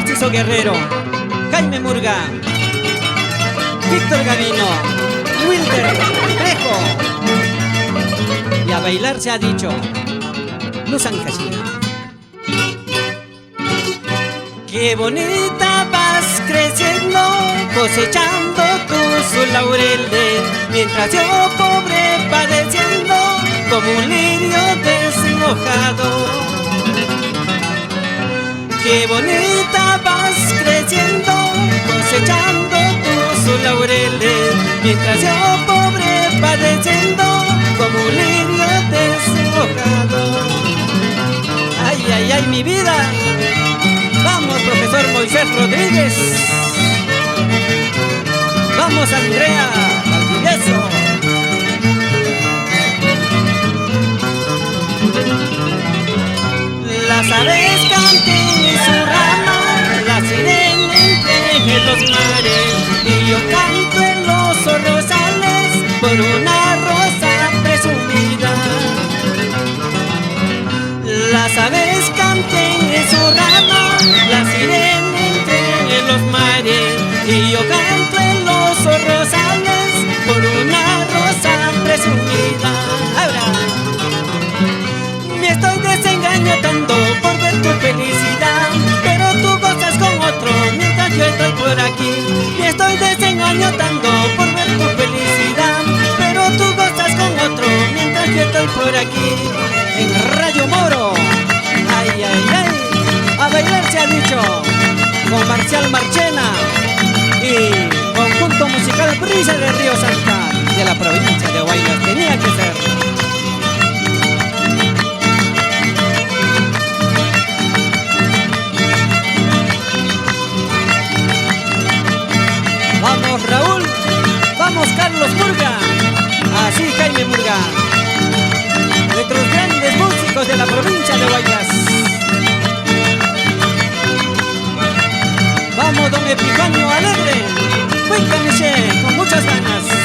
Narciso Guerrero, Jaime Murga, Víctor Gavino, Wilder Trejo. Y a bailar se ha dicho Luz Angelina. Qué bonita vas creciendo, cosechando tus laureles, mientras yo pobre padeciendo como un lirio deshojado. Qué bonita vas creciendo, cosechando tus laureles, mientras yo pobre padeciendo como un lirio deshojado. Ay, ay, ay, mi vida. Vamos, profesor Moisés Rodríguez. Vamos, Andrea Valdivieso. Las aves canten en su rama, la sirena entre los mares, y yo canto en los rosales por una rosa presumida. Las aves canten en su rama, la sirena entre los mares, y yo canto en los rosales por una rosa presumida. Ahora me estoy desengañando por ver tu felicidad, pero tú gozas con otro mientras yo estoy por aquí. Me estoy desengañando por ver tu felicidad, pero tú gozas con otro mientras yo estoy por aquí. En Radio Moro, ay, ay, ay, a bailar se ha dicho, con Marcial Marchena y conjunto musical Brisa de Río Santa, de la provincia de Huaylas. Tenía que ser. Vamos, Raúl, vamos, Carlos Murga, así Jaime Murga, nuestros grandes músicos de la provincia de Huaylas. Vamos, don Epifanio Alegre, cuéntame con muchas ganas.